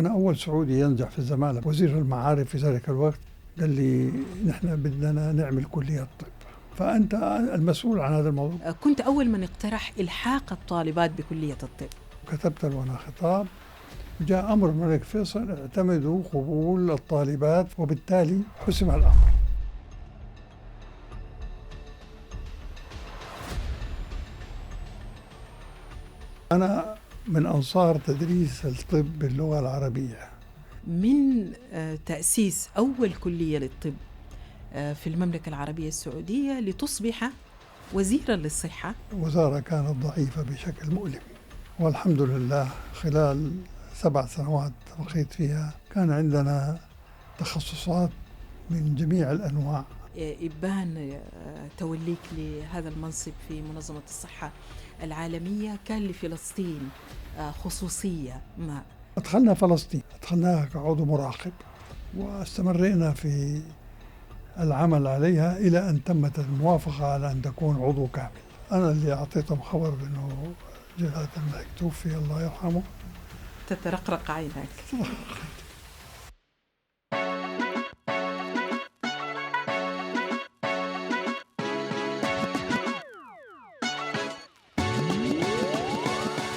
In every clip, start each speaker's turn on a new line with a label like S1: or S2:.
S1: أنا أول سعودي ينجح في الزمالة، وزير المعارف في ذلك الوقت قال لي نحن بدنا نعمل كلية طب، فأنت المسؤول عن هذا الموضوع.
S2: كنت أول من اقترح إلحاق الطالبات بكلية الطب.
S1: كتبت له أنا خطاب، جاء أمر الملك فيصل اعتمدوا قبول الطالبات، وبالتالي حسم الأمر. أنا من أنصار تدريس الطب باللغة العربية.
S2: من تأسيس أول كلية للطب في المملكة العربية السعودية لتصبح وزيرا للصحة.
S1: الوزارة كانت ضعيفة بشكل مؤلم، والحمد لله خلال 7 سنوات بقيت فيها كان عندنا تخصصات من جميع الأنواع.
S2: إبان توليك لهذا المنصب في منظمة الصحة العالمية كان لفلسطين خصوصية ما.
S1: أدخلنا فلسطين، أدخلناها كعضو مراقب، واستمرينا في العمل عليها إلى أن تمت الموافقة على أن تكون عضو كامل. أنا اللي أعطيتهم خبر بأنه جلالة الملك توفي الله يرحمه.
S2: تترقرق عينك.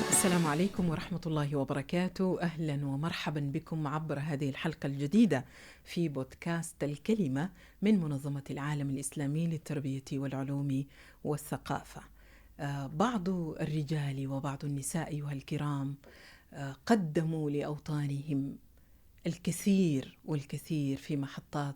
S2: السلام عليكم ورحمة الله وبركاته. أهلا ومرحبا بكم عبر هذه الحلقة الجديدة في بودكاست الكلمة من منظمة العالم الإسلامي للتربية والعلوم والثقافة. بعض الرجال وبعض النساء أيها الكرام قدموا لأوطانهم الكثير والكثير في محطات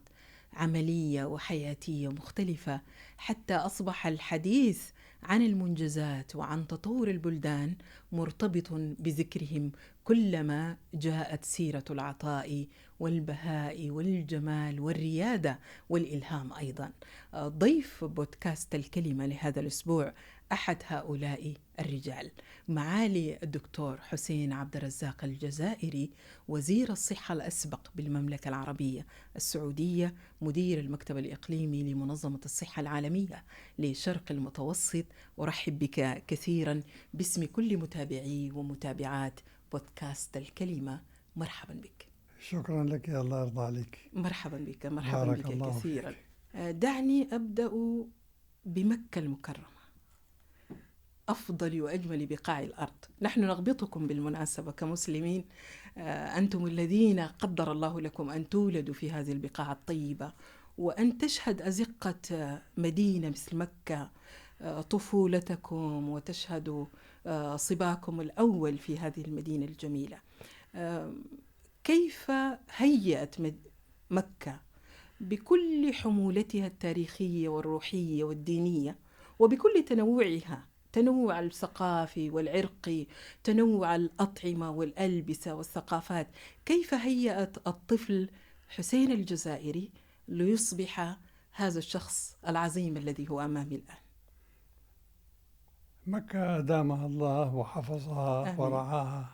S2: عملية وحياتية مختلفة، حتى أصبح الحديث عن المنجزات وعن تطور البلدان مرتبط بذكرهم كلما جاءت سيرة العطاء والبهاء والجمال والريادة والإلهام أيضا. ضيف بودكاست الكلمة لهذا الأسبوع أحد هؤلاء الرجال، معالي الدكتور حسين عبد الرزاق الجزائري، وزير الصحة الأسبق بالمملكة العربية السعودية، مدير المكتب الإقليمي لمنظمة الصحة العالمية لشرق المتوسط. أرحب بك كثيرا باسم كل متابعي ومتابعات بودكاست الكلمة. مرحبا بك.
S1: شكرا لك، يا الله يرضى عليك.
S2: مرحبا بك، مرحبا
S1: بارك
S2: بك
S1: الله
S2: كثيرا.
S1: فيك.
S2: دعني أبدأ بمكة المكرمة، أفضل وأجمل بقاع الأرض. نحن نغبطكم بالمناسبة كمسلمين، أنتم الذين قدر الله لكم أن تولدوا في هذه البقاع الطيبة، وأن تشهد أزقة مدينة مثل مكة طفولتكم، وتشهد صباكم الأول في هذه المدينة الجميلة. كيف هيأت مكة بكل حمولتها التاريخية والروحية والدينية، وبكل تنوعها، تنوع الثقافي والعرقي، تنوع الأطعمة والألبسة والثقافات، كيف هيأت الطفل حسين الجزائري ليصبح هذا الشخص العظيم الذي هو أمامي الآن؟
S1: مكة دامها الله وحفظها
S2: آمين.
S1: ورعاها،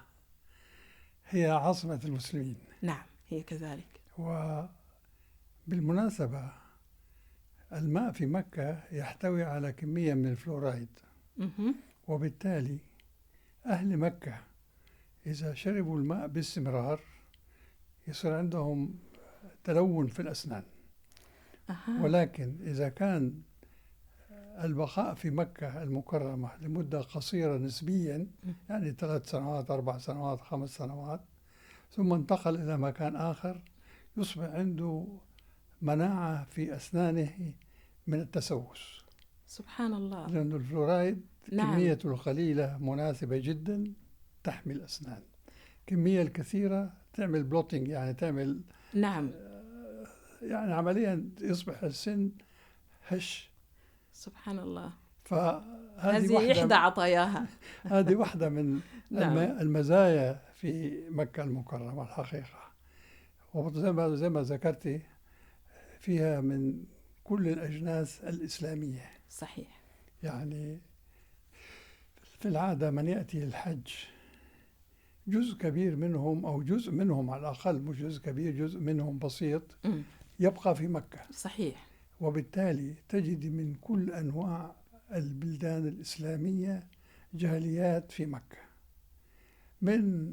S1: هي عاصمة المسلمين.
S2: نعم، هي كذلك.
S1: وبالمناسبة الماء في مكة يحتوي على كمية من الفلورايد، وبالتالي أهل مكة إذا شربوا الماء باستمرار يصير عندهم تلون في الأسنان. ولكن إذا كان البقاء في مكة المكرمة لمدة قصيرة نسبيا، يعني 3 سنوات 4 سنوات 5 سنوات، ثم انتقل إلى مكان آخر، يصبح عنده مناعة في أسنانه من التسوس.
S2: سبحان الله.
S1: لأن الفلورايد
S2: نعم.
S1: كميته القليلة مناسبة جدا تحمي الأسنان، كمية الكثيرة تعمل بلوتينج، يعني تعمل
S2: نعم.
S1: يعني عمليا يصبح السن هش.
S2: سبحان الله.
S1: فهذه
S2: إحدى عطاياها.
S1: هذه واحدة من
S2: نعم.
S1: المزايا في مكة المكرمة الحقيقة. وزي ما ذكرتي فيها من كل الأجناس الإسلامية.
S2: صحيح.
S1: يعني في العادة من يأتي للحج جزء كبير منهم، أو جزء منهم على الأقل، مش جزء كبير، جزء منهم بسيط يبقى في مكة.
S2: صحيح.
S1: وبالتالي تجد من كل أنواع البلدان الإسلامية جاليات في مكة، من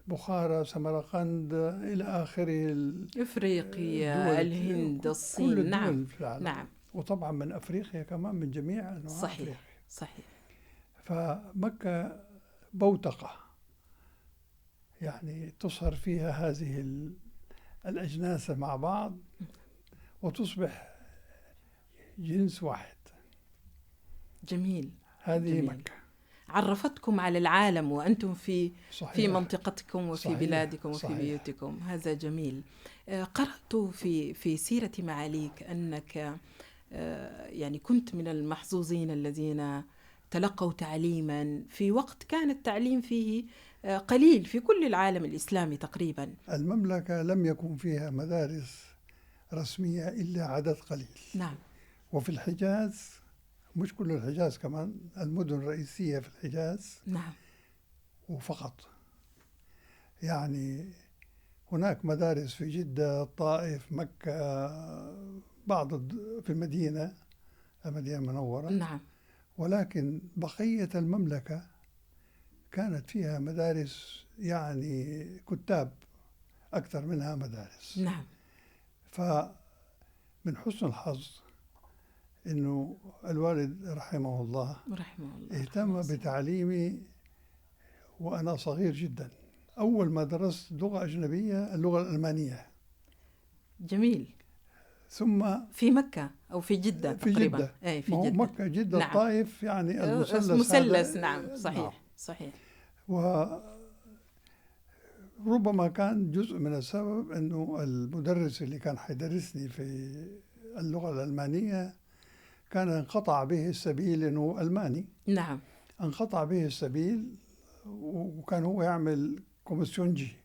S1: بخارى، سمرقند، إلى آخره،
S2: إفريقيا، الهند،
S1: كل
S2: الصين.
S1: الدول
S2: نعم
S1: في العالم.
S2: نعم
S1: وطبعا من أفريقيا كمان، من جميع أنواع
S2: صحيح
S1: أفريقيا.
S2: صحيح.
S1: فمكة بوتقة، يعني تصهر فيها هذه الأجناس مع بعض وتصبح جنس واحد.
S2: جميل.
S1: هذه
S2: جميل.
S1: مكة
S2: عرفتكم على العالم وأنتم في
S1: صحيح.
S2: منطقتكم وفي
S1: صحيح.
S2: بلادكم وفي
S1: صحيح.
S2: بيوتكم. هذا جميل. قرأت في سيرة معاليك أنك يعني كنت من المحظوظين الذين تلقوا تعليما في وقت كان التعليم فيه قليل في كل العالم الإسلامي تقريبا.
S1: المملكة لم يكن فيها مدارس رسمية إلا عدد قليل.
S2: نعم.
S1: وفي الحجاز، مش كل الحجاز، كمان المدن الرئيسية في الحجاز.
S2: نعم.
S1: وفقط. يعني هناك مدارس في جدة، الطائف، مكة، في المدينة المنورة.
S2: نعم.
S1: ولكن بقية المملكة كانت فيها مدارس، يعني كتاب أكثر منها مدارس.
S2: نعم.
S1: فمن حسن الحظ إنه الوالد رحمه الله اهتم بتعليمي وأنا صغير جدا. أول ما درست لغة أجنبية اللغة الألمانية.
S2: جميل.
S1: ثم
S2: في مكة أو في جدة
S1: في
S2: تقريبا.
S1: جدة.
S2: أي في
S1: جدة.
S2: جدة.
S1: جدة.
S2: نعم.
S1: الطائف يعني
S2: المثلث. نعم صحيح.
S1: نعم.
S2: صحيح.
S1: وربما كان جزء من السبب أنه المدرس اللي كان حيدرسني في اللغة الألمانية كان انقطع به السبيل، أنه ألماني.
S2: نعم.
S1: انقطع به السبيل وكان هو يعمل كوميسيونجي.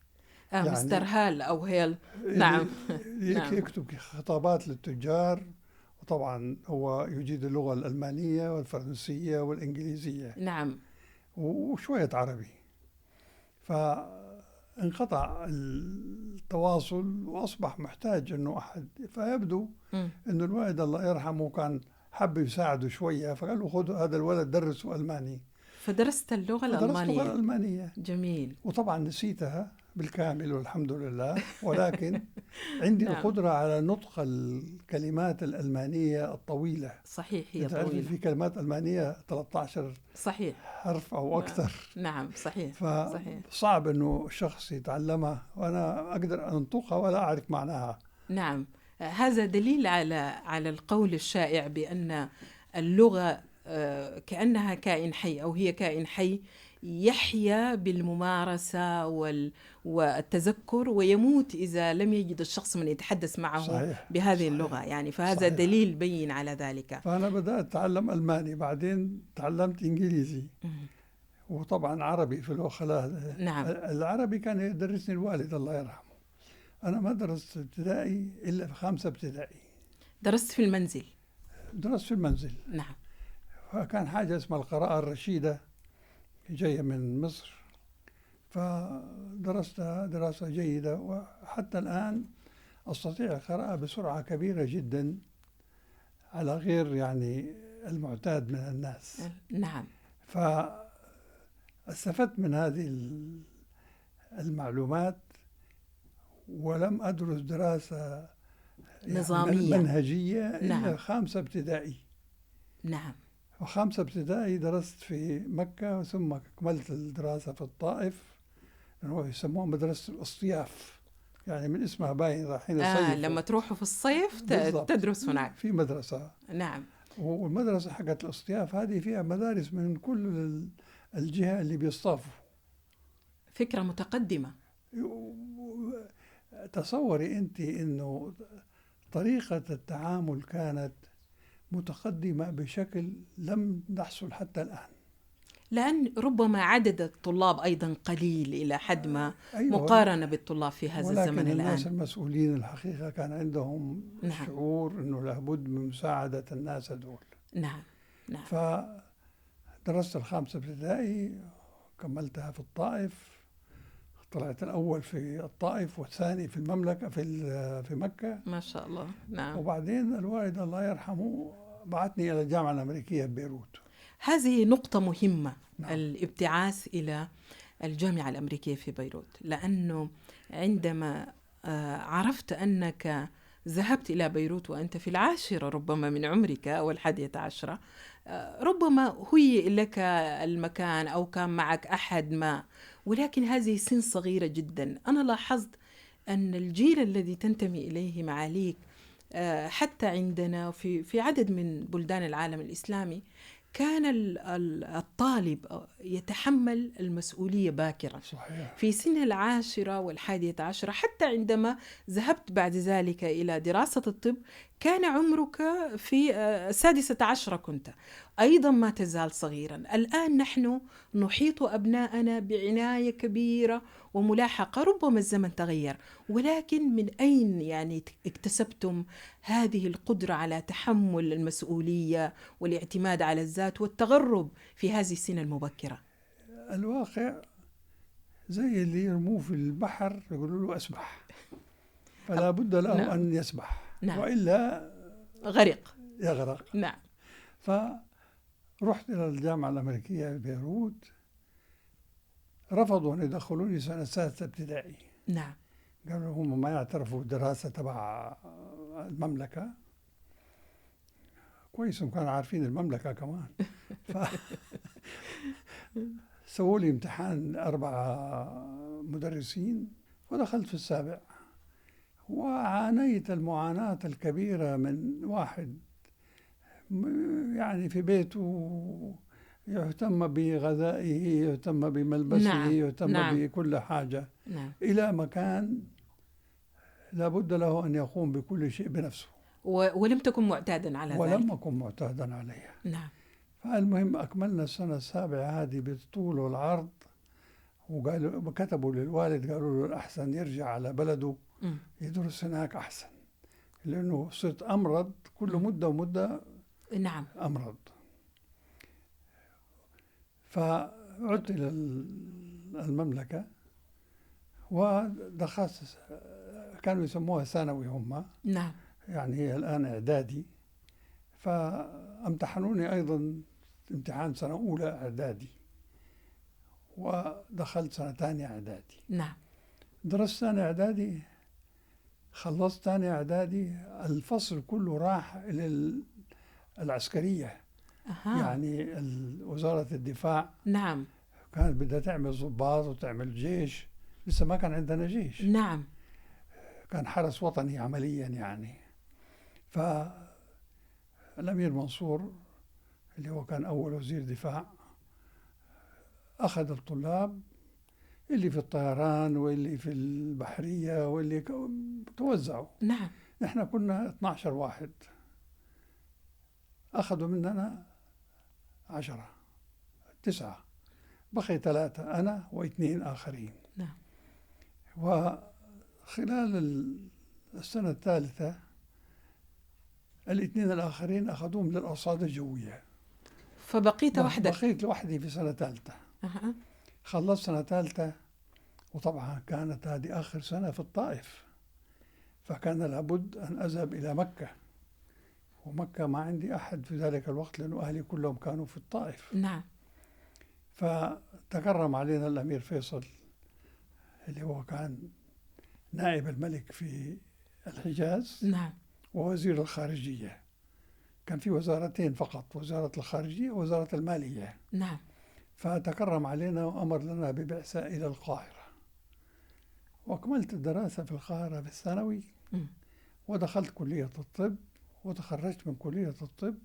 S2: يعني مستر هال أو هيل. نعم.
S1: يكتب خطابات للتجار، وطبعا هو يجيد اللغة الألمانية والفرنسية والإنجليزية.
S2: نعم.
S1: وشوية عربي. فانقطع التواصل وأصبح محتاج أنه أحد. فيبدو أنه الوالد الله يرحمه كان حب يساعده شوية، فقال له خذ هذا الولد درسه ألماني.
S2: فدرست اللغة الألمانية.
S1: اللغة الألمانية.
S2: جميل.
S1: وطبعا نسيتها بالكامل والحمد لله، ولكن عندي
S2: نعم.
S1: القدرة على نطق الكلمات الألمانية الطويلة.
S2: صحيح، هي طويلة.
S1: في كلمات ألمانية 13
S2: صحيح.
S1: حرف أو أكثر.
S2: نعم صحيح.
S1: فصعب أنه شخص يتعلمها وأنا أقدر أنطقها ولا أعرف معناها.
S2: نعم. هذا دليل على القول الشائع بأن اللغة كأنها كائن حي، أو هي كائن حي يحيا بالممارسة والتذكر، ويموت إذا لم يجد الشخص من يتحدث معه. صحيح. بهذه صحيح. اللغة يعني. فهذا صحيح. دليل بين على ذلك.
S1: فأنا بدأت أتعلم ألماني، بعدين تعلمت إنجليزي، وطبعا عربي في الوخلاء.
S2: نعم.
S1: العربي كان يدرسني الوالد الله يرحمه. أنا ما درست ابتدائي إلا في 5 ابتدائي.
S2: درست في المنزل؟
S1: درست في المنزل.
S2: نعم.
S1: فكان حاجة اسمها القراءة الرشيدة، جاية من مصر، فدرستها دراسة جيدة، وحتى الآن أستطيع القراءة بسرعة كبيرة جدا على غير يعني المعتاد من الناس.
S2: نعم.
S1: فاستفدت من هذه المعلومات، ولم أدرس دراسة
S2: نظامية
S1: منهجية إلا
S2: نعم.
S1: 5 ابتدائي.
S2: نعم.
S1: و5 ابتدائي درست في مكة، ثم كملت الدراسة في الطائف، يسموها مدرسة الأصطياف، يعني من اسمها باين رايحين يصيفوا.
S2: لما تروحوا في الصيف تدرس هناك
S1: في مدرسة.
S2: نعم.
S1: والمدرسة حقت الأصطياف هذه فيها مدارس من كل الجهة اللي بيصطافوا.
S2: فكرة متقدمة.
S1: تصوري أنت إنه طريقة التعامل كانت متقدمة بشكل لم نحصل حتى الآن،
S2: لأن ربما عدد الطلاب أيضا قليل إلى حد ما.
S1: أيوة.
S2: مقارنة بالطلاب في هذا الزمن الآن.
S1: ولكن الناس المسؤولين الحقيقة كان عندهم
S2: نعم.
S1: شعور أنه لابد من مساعدة الناس هذول.
S2: نعم. نعم.
S1: فدرست 5 ابتدائي، كملتها في الطائف، طلعت الأول في الطائف والثاني في المملكة في مكة.
S2: ما شاء الله. نعم.
S1: وبعدين الوالد الله يرحمه بعثني إلى الجامعة الأمريكية ببيروت.
S2: هذه نقطة مهمة.
S1: نعم.
S2: الابتعاث إلى الجامعة الأمريكية في بيروت، لأنه عندما عرفت أنك ذهبت إلى بيروت وأنت في 10 ربما من عمرك أو 11، ربما هيئ لك المكان أو كان معك أحد ما، ولكن هذه سن صغيرة جدا. أنا لاحظت أن الجيل الذي تنتمي إليه معاليك حتى عندنا في عدد من بلدان العالم الإسلامي كان الطالب يتحمل المسؤولية باكرا
S1: صحيح.
S2: في سن 10 و11. حتى عندما ذهبت بعد ذلك إلى دراسة الطب كان عمرك في 16 كنت أيضا ما تزال صغيرا. الآن نحن نحيط أبناءنا بعناية كبيرة وملاحقة. ربما الزمن تغير، ولكن من أين يعني اكتسبتم هذه القدرة على تحمل المسؤولية والاعتماد على الذات والتغرب في هذه السن المبكرة؟
S1: الواقع زي اللي يرموه في البحر يقولوا له أسبح، فلا بد له
S2: نعم.
S1: أن يسبح،
S2: نعم.
S1: وإلا
S2: غرق.
S1: يغرق.
S2: نعم.
S1: فرحت إلى الجامعة الأمريكية في بيروت، رفضوا أن يدخلوني سنة 6 ابتدائي.
S2: نعم.
S1: قالوا هم ما يعترفوا بالدراسة تبع المملكة. كويس هم كانوا عارفين المملكة كمان. سووا لي امتحان 4 مدرسين ودخلت في 7، وعانيت المعاناة الكبيرة من واحد يعني في بيته يهتم بغذائه، يهتم بملبسه،
S2: نعم.
S1: يهتم
S2: نعم.
S1: بكل حاجة،
S2: نعم.
S1: إلى مكان لابد له أن يقوم بكل شيء بنفسه،
S2: ولم تكن معتادا على ذلك.
S1: ولم أكن معتادا عليها.
S2: نعم.
S1: فالمهم أكملنا السنة 7 هذه بالطول والعرض، وكتبوا للوالد قالوا له الأحسن يرجع على بلده يدرس هناك أحسن، لأنه صرت أمرض كل مدة ومدة.
S2: نعم.
S1: أمرض. فعدت إلى المملكة ودخلت، كانوا يسموها ثانوي هم.
S2: نعم.
S1: يعني هي الآن إعدادي. فامتحنوني أيضا امتحان سنة أولى إعدادي، ودخلت سنة 2 إعدادي.
S2: نعم.
S1: درست 2 إعدادي، خلصت 2 إعدادي، الفصل كله راح إلى العسكرية. يعني وزارة الدفاع.
S2: نعم.
S1: كانت بدها تعمل ضباط وتعمل جيش، لسه ما كان عندنا جيش.
S2: نعم.
S1: كان حرس وطني عمليا يعني. فالأمير منصور اللي هو كان أول وزير دفاع أخذ الطلاب اللي في الطيران واللي في البحرية واللي توزعوا.
S2: نعم.
S1: نحن كنا 12 واحد، أخذوا مننا 10 9، بقي 3 أنا و2 آخرين.
S2: نعم.
S1: وخلال السنة الثالثة ال2 الآخرين أخذوهم للأرصاد الجوية،
S2: فبقيت وحدك.
S1: بقيت لوحدي في سنة ثالثة. خلصت سنة ثالثة، وطبعا كانت هذه آخر سنة في الطائف، فكان لابد أن أذهب إلى مكة، ومكة ما عندي أحد في ذلك الوقت لأنه أهلي كلهم كانوا في الطائف.
S2: نعم.
S1: فتكرم علينا الأمير فيصل اللي هو كان نائب الملك في الحجاز.
S2: نعم.
S1: ووزير الخارجية. كان في وزارتين فقط، وزارة الخارجية ووزارة المالية.
S2: نعم.
S1: فتكرم علينا وأمر لنا ببعثة إلى القاهرة، وأكملت الدراسة في القاهرة في الثانوي، ودخلت كلية الطب وتخرجت من كلية الطب.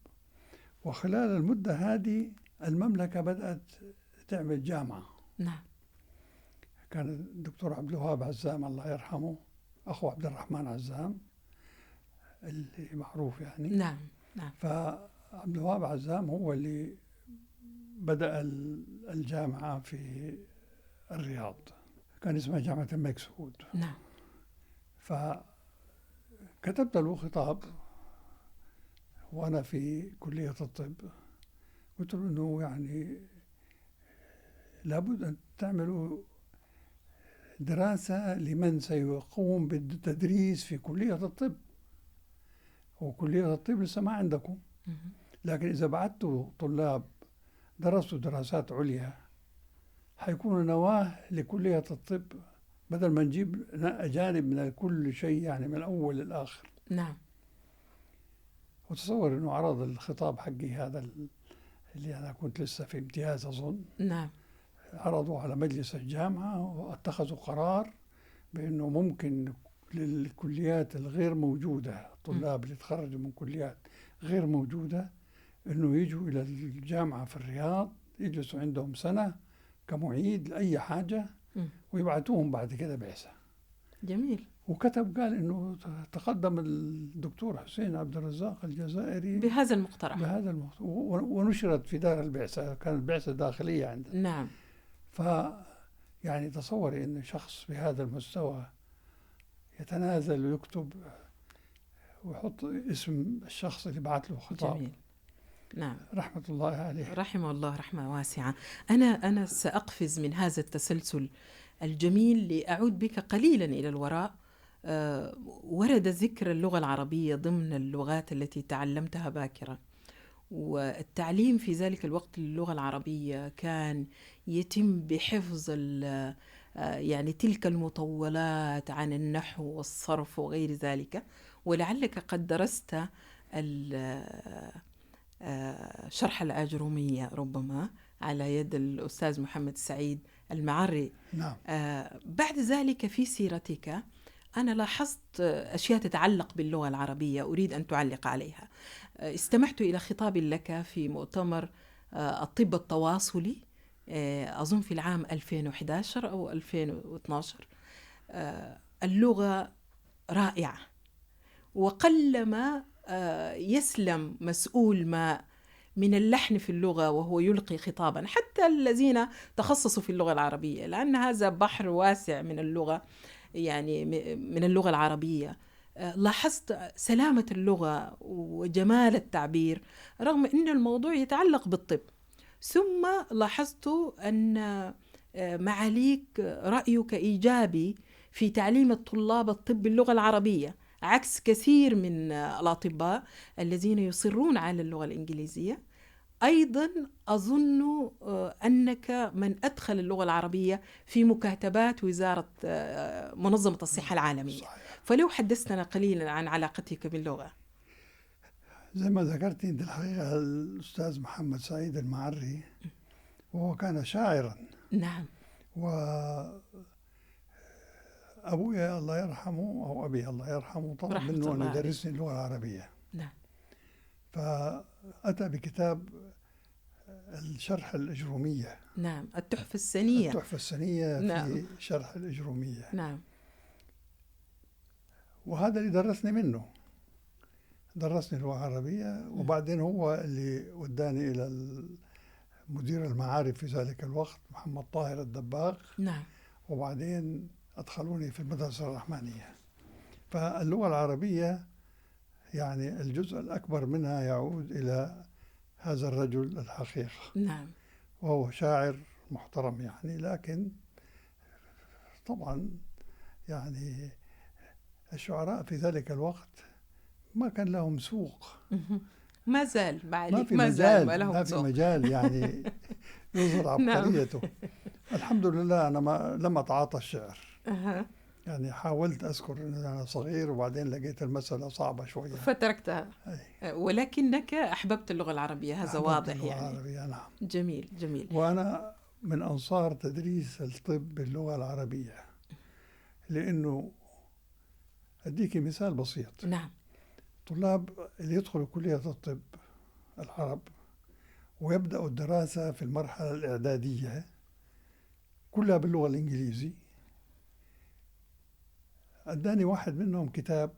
S1: وخلال المدة هذه المملكة بدأت تعمل جامعة.
S2: نعم.
S1: كان الدكتور عبد الوهاب عزام الله يرحمه أخو عبد الرحمن عزام اللي معروف يعني.
S2: نعم. نعم.
S1: فعبد الوهاب عزام هو اللي بدأ الجامعة في الرياض، كان اسمها جامعة الملك سعود.
S2: نعم.
S1: فكتبت له خطاب وأنا في كلية الطب، قلت له إنه يعني لابد أن تعملوا دراسة لمن سيقوم بالتدريس في كلية الطب، وكلية الطب لسه ما عندكم، لكن إذا بعثتوا طلاب درسوا دراسات عليا حيكونوا نواة لكلية الطب، بدل ما نجيب أجانب من كل شيء يعني من الأول للآخر.
S2: نعم.
S1: وتصور أنه عرض الخطاب حقي هذا اللي أنا كنت لسه في امتياز أظن،
S2: نعم.
S1: عرضوا على مجلس الجامعة واتخذوا قرار بأنه ممكن للكليات الغير موجودة، الطلاب اللي تخرجوا من كليات غير موجودة، أنه يجوا إلى الجامعة في الرياض، يجلسوا عندهم سنة كمعيد لأي حاجة، ويبعتوهم بعد كده بعثة.
S2: جميل.
S1: وكتب قال أنه تقدم الدكتور حسين عبد الرزاق الجزائري
S2: بهذا المقترح،
S1: ونشرت في دار البعثة، كانت بعثة داخلية عندنا.
S2: نعم.
S1: يعني تصوري أن شخص بهذا المستوى يتنازل ويكتب ويحط اسم الشخص اللي بعت له خطاب.
S2: جميل. نعم.
S1: رحمة الله عليه،
S2: رحمه الله رحمة واسعة. أنا سأقفز من هذا التسلسل الجميل لأعود بك قليلا إلى الوراء. ورد ذكر اللغة العربية ضمن اللغات التي تعلمتها باكرا، والتعليم في ذلك الوقت للغة العربية كان يتم بحفظ يعني تلك المطولات عن النحو والصرف وغير ذلك. ولعلك قد درست شرح الآجرومية ربما على يد الأستاذ محمد سعيد المعري.
S1: نعم.
S2: بعد ذلك في سيرتك أنا لاحظت أشياء تتعلق باللغة العربية أريد أن تعلق عليها. استمعت إلى خطاب لك في مؤتمر الطب التواصلي أظن في العام 2011 أو 2012. اللغة رائعة، وقلما يسلم مسؤول ما من اللحن في اللغة وهو يلقي خطابا، حتى الذين تخصصوا في اللغة العربية، لأن هذا بحر واسع من اللغة، يعني من اللغة العربية. لاحظت سلامة اللغة وجمال التعبير رغم أن الموضوع يتعلق بالطب. ثم لاحظت أن معاليك رأيك إيجابي في تعليم الطلاب الطب باللغة العربية، عكس كثير من الأطباء الذين يصرون على اللغة الإنجليزية. أيضا أظن أنك من أدخل اللغة العربية في مكاتبات وزارة منظمة الصحة العالمية. فلو حدثتنا قليلا عن علاقتك باللغة.
S1: زي ما ذكرت انت الحقيقة الأستاذ محمد سعيد المعري وهو كان شاعرا.
S2: نعم.
S1: أبويا الله يرحمه أو أبي الله يرحمه طلب منه أن يدرسني اللغة العربية.
S2: نعم.
S1: فأتى بكتاب الشرح الإجرومية.
S2: نعم. التحفة السنية.
S1: التحفة السنية.
S2: نعم.
S1: في شرح الإجرومية.
S2: نعم.
S1: وهذا اللي درسني منه، درسني اللغة العربية. وبعدين هو اللي وداني إلى مدير المعارف في ذلك الوقت محمد طاهر الدباغ.
S2: نعم.
S1: وبعدين أدخلوني في المدرسة الرحمانية. فاللغة العربية يعني الجزء الأكبر منها يعود إلى هذا الرجل الحقيقة.
S2: نعم.
S1: وهو شاعر محترم يعني، لكن طبعا يعني الشعراء في ذلك الوقت ما كان لهم سوق.
S2: ما زال
S1: ما في مجال يعني يظهر عبقريته. الحمد لله أنا لم أتعاطى الشعر. يعني حاولت أذكر أن أنا صغير وبعدين لقيت المسألة صعبة شوية
S2: فتركتها. ولكنك أحببت اللغة العربية، هذا واضح
S1: اللغة
S2: يعني.
S1: العربية. نعم.
S2: جميل جميل.
S1: وأنا من أنصار تدريس الطب باللغة العربية، لأنه أديك مثال بسيط.
S2: نعم.
S1: طلاب اللي يدخلوا كلية الطب العرب ويبدأوا الدراسة في المرحلة الإعدادية كلها باللغة الإنجليزية. أداني واحد منهم كتاب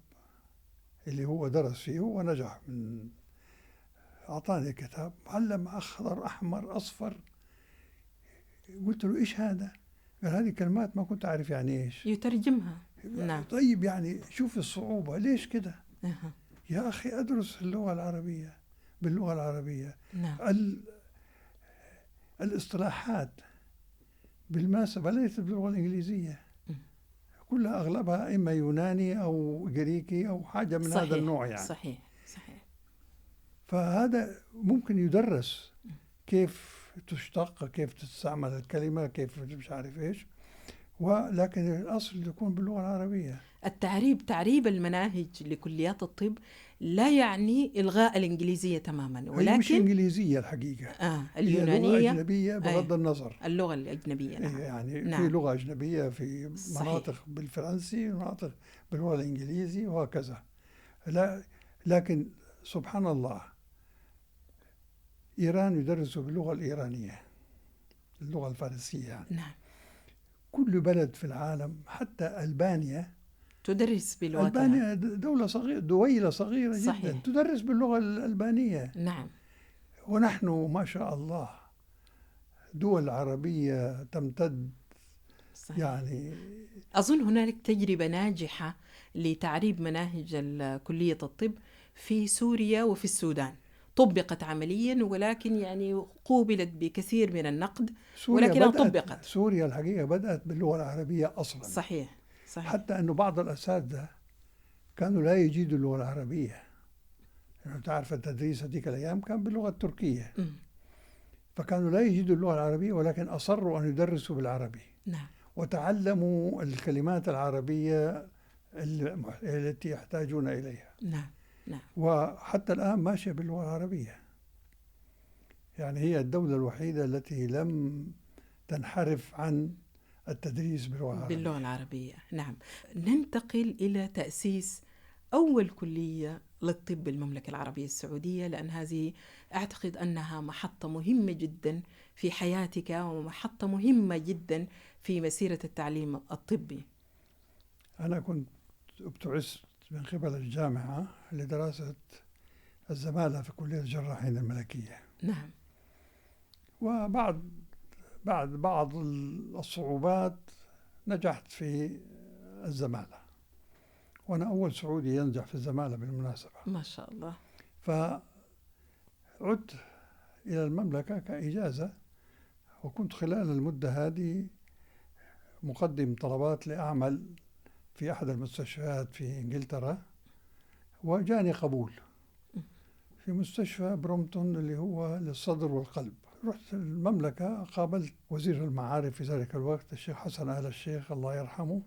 S1: اللي هو درس فيه ونجح أعطاني كتاب معلم أخضر أحمر أصفر. قلت له إيش هذا؟ قال هذه كلمات ما كنت أعرف يعني إيش.
S2: يترجمها. نعم.
S1: طيب يعني شوف الصعوبة ليش كده؟ يا أخي أدرس اللغة العربية باللغة العربية.
S2: نعم.
S1: الاصطلاحات بالمناسبة ليست باللغة الإنجليزية، كلها أغلبها إما يوناني أو جريكي أو حاجة من هذا النوع يعني.
S2: صحيح صحيح.
S1: فهذا ممكن يدرس كيف تشتق، كيف تستعمل الكلمة، كيف مش عارف إيش، ولكن الأصل يكون باللغة العربية.
S2: تعريب المناهج لكليات الطب لا يعني إلغاء الإنجليزية تماما،
S1: هي مش
S2: ولكن
S1: إنجليزية الحقيقة، هي لغة
S2: اليونانية.
S1: أجنبية بغض النظر.
S2: اللغة الأجنبية، نعم.
S1: يعني في
S2: نعم.
S1: لغة أجنبية في
S2: صحيح.
S1: مناطق بالفرنسي، مناطق باللغة الإنجليزي وهكذا. لا، لكن سبحان الله، إيران يدرسوا باللغة الإيرانية، اللغة الفارسية يعني.
S2: نعم.
S1: كل بلد في العالم، حتى ألبانيا
S2: تدرس بلغتها.
S1: ألبانيا دولة صغيرة، دويلة صغيرة
S2: صحيح.
S1: جدا، تدرس باللغة الألبانية.
S2: نعم.
S1: ونحن ما شاء الله دول عربية تمتد.
S2: صحيح.
S1: يعني
S2: أظن هنالك تجربة ناجحة لتعريب مناهج كلية الطب في سوريا وفي السودان، طبقت عمليا، ولكن يعني قوبلت بكثير من النقد، ولكنها طبقت.
S1: سوريا الحقيقة بدأت باللغة العربية أصلا.
S2: صحيح. صحيح.
S1: حتى أنه بعض الأساتذة كانوا لا يجيدوا اللغة العربية، يعني تعرف التدريس هذيك الأيام كان باللغة التركية. فكانوا لا يجيدوا اللغة العربية، ولكن أصروا أن يدرسوا بالعربي.
S2: نعم.
S1: وتعلموا الكلمات العربية التي يحتاجون إليها.
S2: نعم. نعم.
S1: وحتى الآن ماشية باللغة العربية. يعني هي الدولة الوحيدة التي لم تنحرف عن التدريس
S2: باللغة العربية. نعم. ننتقل إلى تأسيس أول كلية للطب بالمملكة العربية السعودية، لأن هذه أعتقد أنها محطة مهمة جدا في حياتك، ومحطة مهمة جدا في مسيرة التعليم الطبي.
S1: أنا كنت ابتعثت من قبل الجامعة لدراسة الزمالة في كلية الجراحين الملكية.
S2: نعم.
S1: وبعد بعض الصعوبات نجحت في الزمالة، وأنا أول سعودي ينجح في الزمالة بالمناسبة.
S2: ما شاء الله.
S1: فعدت إلى المملكة كإجازة، وكنت خلال المدة هذه مقدم طلبات لأعمل في أحد المستشفيات في إنجلترا، وجاني قبول في مستشفى برومتون اللي هو للصدر والقلب. رحت المملكة، قابلت وزير المعارف في ذلك الوقت الشيخ حسن آل الشيخ الله يرحمه.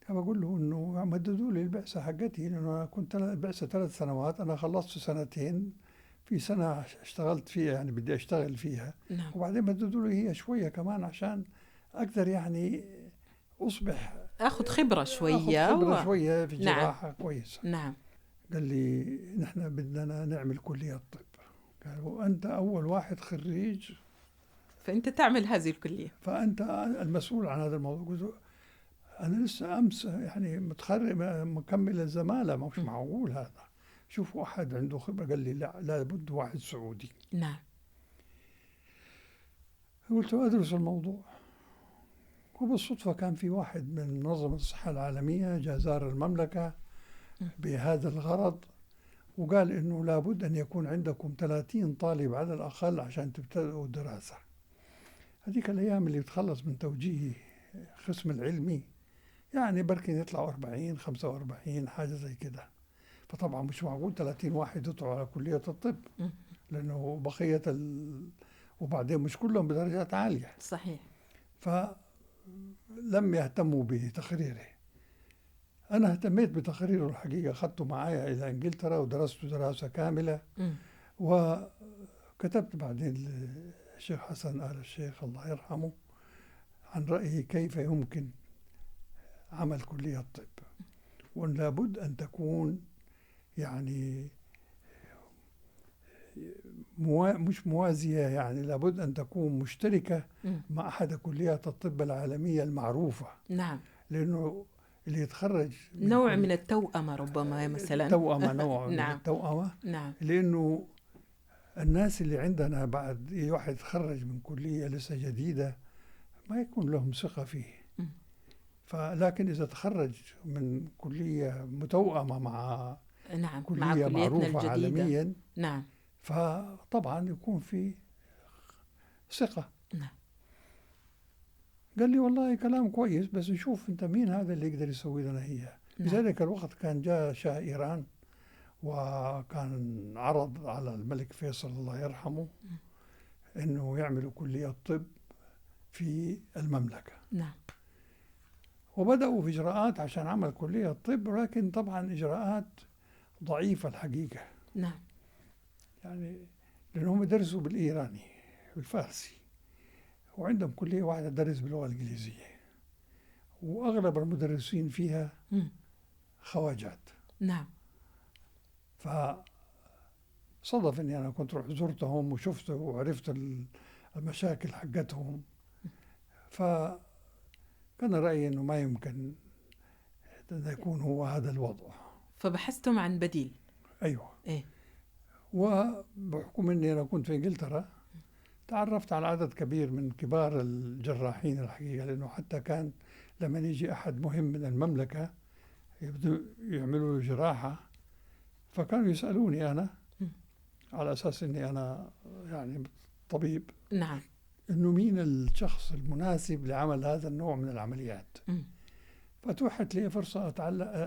S1: بقول له إنه مددوا لي البعثة حقتي، لأنه أنا كنت البعثة 3 سنوات، أنا خلصت 2 في سنة اشتغلت فيها، يعني بدي أشتغل فيها.
S2: نعم.
S1: وبعدين مددوا لي هي شوية كمان عشان أقدر يعني أصبح
S2: أخذ خبرة شوية.
S1: شوية في الجراحة.
S2: نعم.
S1: كويس.
S2: نعم.
S1: قال لي نحن بدنا نعمل كلية طب. قال وأنت أول واحد خريج،
S2: فأنت تعمل هذه الكلية،
S1: فأنت المسؤول عن هذا الموضوع. قلت له أنا لسه أمس يعني متخرج مكمل الزمالة، مش معقول هذا، شوف واحد عنده خبرة. قال لي لا، لابد واحد سعودي.
S2: نعم.
S1: قلت له أدرس الموضوع. وبالصدفة كان في واحد من منظمة الصحة العالمية جاء زار المملكة بهذا الغرض، وقال إنه لابد أن يكون عندكم 30 طالب على الأقل عشان تبتدئوا الدراسة. هذيك الأيام اللي بتخلص من توجيه قسم العلمي يعني بركن يطلعوا 40 45 حاجة زي كده. فطبعا مش معقول 30 واحد يطلعوا على كلية الطب، لأنه بقية وبعدين مش كلهم بدرجات عالية.
S2: صحيح.
S1: فلم يهتموا بتقريره. أنا اهتميت بتقريره الحقيقة، أخذته معايا إلى إنجلترا ودرسته دراسة كاملة. وكتبت بعدين للشيخ حسن آل الشيخ الله يرحمه عن رأيه كيف يمكن عمل كلية الطب، وأن لابد أن تكون يعني مش موازية، يعني لابد أن تكون مشتركة مع أحد كليات الطب العالمية المعروفة.
S2: نعم.
S1: لأنه اللي يتخرج
S2: نوع من التوأمة ربما مثلا.
S1: توأمة، نوع من
S2: نعم.
S1: التوأمة.
S2: نعم.
S1: لأنه الناس اللي عندنا بعد واحد يتخرج من كلية لسه جديدة ما يكون لهم ثقة فيه. لكن إذا تخرج من كلية متوأمة مع
S2: نعم
S1: كلية
S2: مع
S1: معروفة عالميا،
S2: نعم،
S1: فطبعا يكون في ثقة.
S2: نعم.
S1: قال لي والله كلام كويس، بس نشوف انت مين هذا اللي يقدر يسوي لنا هي. في ذلك الوقت كان جاء شاه إيران، وكان عرض على الملك فيصل الله يرحمه إنه يعملوا كلية طب في المملكة.
S2: نعم.
S1: وبدأوا في إجراءات عشان عمل كلية طب، ولكن طبعا إجراءات ضعيفة الحقيقة.
S2: نعم.
S1: يعني لأنهم درسوا بالإيراني والفارسي، وعندهم كلية واحدة درس باللغة الإنجليزية، وأغلب المدرسين فيها خواجات.
S2: نعم.
S1: فصدف إني أنا كنت رحت زرتهم وشفت وعرفت المشاكل حقتهم، فكان رأيي إنه ما يمكن أن يكون هو هذا الوضع.
S2: فبحثتم عن بديل.
S1: أيوة.
S2: إيه؟
S1: وبحكم إني أنا كنت في إنجلترا تعرفت على عدد كبير من كبار الجراحين الحقيقة، لأنه حتى كان لما يجي أحد مهم من المملكة يبدو يعملوا له جراحة، فكانوا يسألوني أنا على أساس أني أنا يعني طبيب.
S2: نعم.
S1: أنه مين الشخص المناسب لعمل هذا النوع من العمليات. فتوحت لي فرصة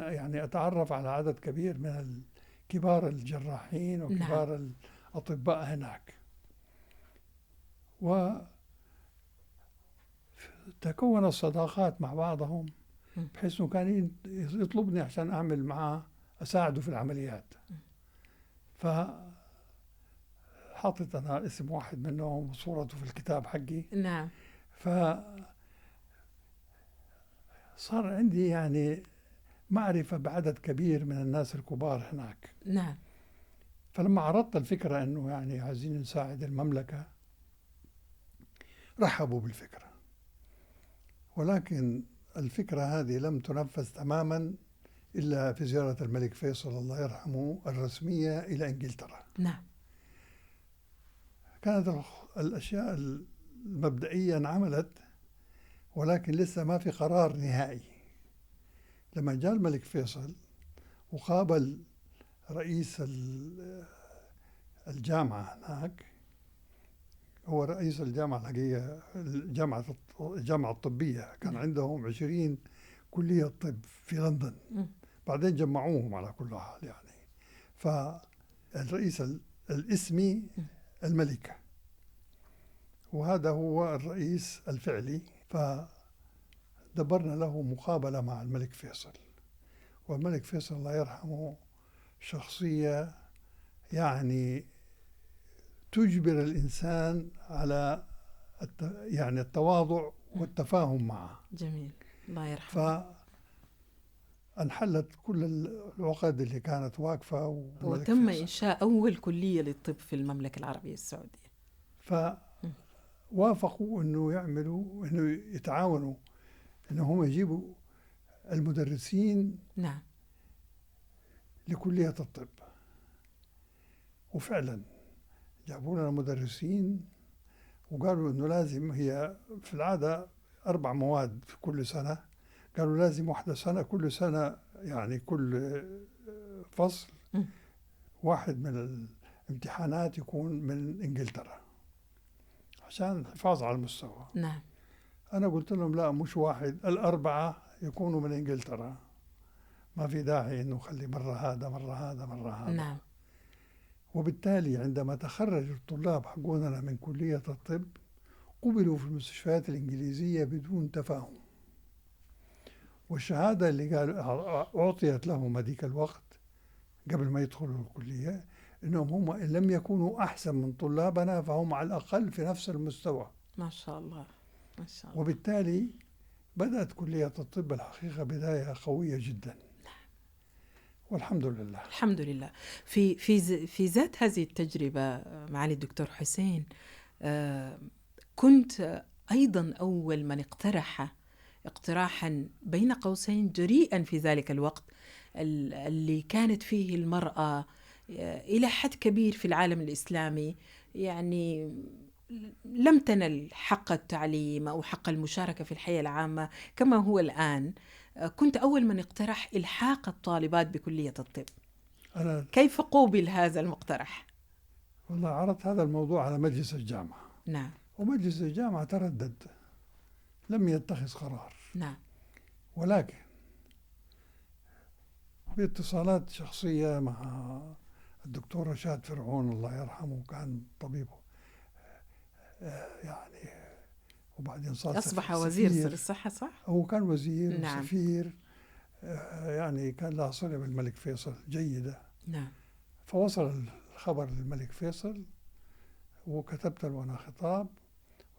S1: يعني أتعرف على عدد كبير من كبار الجراحين وكبار
S2: نعم.
S1: الأطباء هناك، وتكون الصداقات مع بعضهم، بحيث أنه كان يطلبني عشان أعمل معاه أساعده في العمليات. فحطت أنا اسم واحد منهم وصورته في الكتاب حقي.
S2: نعم.
S1: فصار عندي يعني معرفة بعدد كبير من الناس الكبار هناك.
S2: نعم.
S1: فلما عرضت الفكرة أنه يعني عايزين نساعد المملكة، رحبوا بالفكرة، ولكن الفكرة هذه لم تنفذ تماما إلا في زيارة الملك فيصل الله يرحمه الرسمية إلى إنجلترا.
S2: نعم.
S1: كانت الأشياء المبدئية انعملت، ولكن لسه ما في قرار نهائي. لما جاء الملك فيصل وقابل رئيس الجامعة هناك، هو رئيس الجامعة الحقيقة الجامعة الطبية، كان عندهم 20 كلية طب في لندن، بعدين جمعوهم على كل حال يعني. فالرئيس الاسمي الملكة، وهذا هو الرئيس الفعلي. فدبرنا له مقابلة مع الملك فيصل، والملك فيصل الله يرحمه شخصية يعني تجبر الإنسان على يعني التواضع والتفاهم معه.
S2: جميل، الله يرحمه.
S1: فانحلت كل العقد اللي كانت واقفة،
S2: وتم إنشاء أول كلية للطب في المملكة العربية السعودية.
S1: فوافقوا إنه يعملوا، إنه يتعاونوا، إنه هم يجيبوا المدرسين
S2: نعم
S1: لكلية الطب. وفعلا جابوا لنا مدرسين، وقالوا إنه لازم، هي في العادة 4 مواد في كل سنة، قالوا لازم واحدة سنة، كل سنة يعني كل فصل واحد من الامتحانات يكون من إنجلترا عشان الحفاظ على المستوى.
S2: نعم.
S1: أنا قلت لهم لا، مش واحد، 4 يكونوا من إنجلترا، ما في داعي إنه خلي مرة هذا مرة هذا مرة هذا.
S2: نعم.
S1: وبالتالي عندما تخرج الطلاب حقوننا من كلية الطب قبلوا في المستشفيات الإنجليزية بدون تفاهم، والشهادة اللي أعطيت لهم هذيك الوقت قبل ما يدخلوا الكلية إنهم هم إن لم يكونوا أحسن من طلابنا فهم على الأقل في نفس المستوى.
S2: ما شاء الله، ما شاء الله.
S1: وبالتالي بدأت كلية الطب الحقيقة بداية قوية جدا، والحمد لله.
S2: الحمد لله. في ذات هذه التجربة معالي الدكتور حسين، كنت أيضا أول من اقترح اقتراحا بين قوسين جريئا في ذلك الوقت، اللي كانت فيه المرأة إلى حد كبير في العالم الإسلامي يعني لم تنل حق التعليم أو حق المشاركة في الحياة العامة كما هو الآن. كنت أول من اقترح إلحاق الطالبات بكلية الطب. كيف قوبل هذا المقترح؟
S1: والله عرضت هذا الموضوع على مجلس الجامعة.
S2: نعم.
S1: ومجلس الجامعة تردد، لم يتخذ قرار.
S2: نعم.
S1: ولكن باتصالات شخصية مع الدكتور رشاد فرعون الله يرحمه، كان طبيبه يعني وبعدين صار
S2: أصبح
S1: سفير.
S2: وزير الصحة صح؟
S1: هو كان وزير
S2: نعم.
S1: وسفير، يعني كان له صلة بالملك فيصل جيدة.
S2: نعم.
S1: فوصل الخبر للملك فيصل وكتبت له أنا خطاب،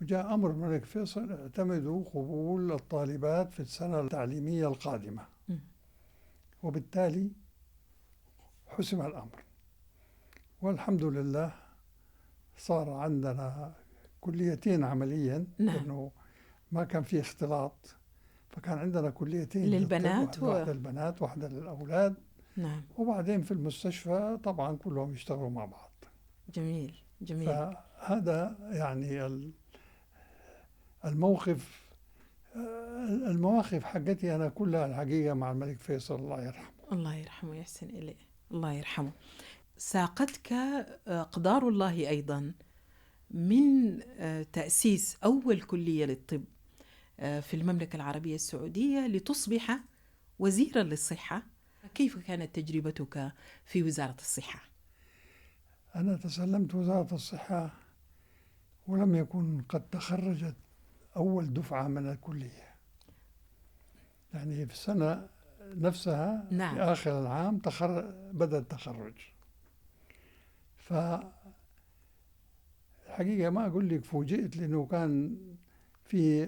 S1: وجاء أمر الملك فيصل اعتمدوا قبول الطالبات في السنة التعليمية القادمة. وبالتالي حسم الأمر، والحمد لله صار عندنا كليتين عمليا.
S2: نعم.
S1: لأنه ما كان في اختلاط، فكان عندنا كليتين
S2: للبنات
S1: واحدة للبنات واحدة للأولاد.
S2: نعم.
S1: وبعدين في المستشفى طبعا كلهم يشتغلوا مع بعض.
S2: جميل جميل.
S1: فهذا يعني المواقف حقتي أنا كلها الحقيقة مع الملك فيصل الله يرحمه.
S2: الله يرحمه ويحسن إليه. الله يرحمه. ساقتك أقدار الله أيضا من تأسيس أول كلية للطب في المملكة العربية السعودية لتصبح وزيرا للصحة. كيف كانت تجربتك في وزارة الصحة؟
S1: أنا تسلمت وزارة الصحة ولم يكن قد تخرجت أول دفعة من الكلية، يعني في السنة نفسها.
S2: نعم.
S1: في آخر العام بدأ التخرج. فالحقيقة ما أقول لك فوجئت، لأنه كان في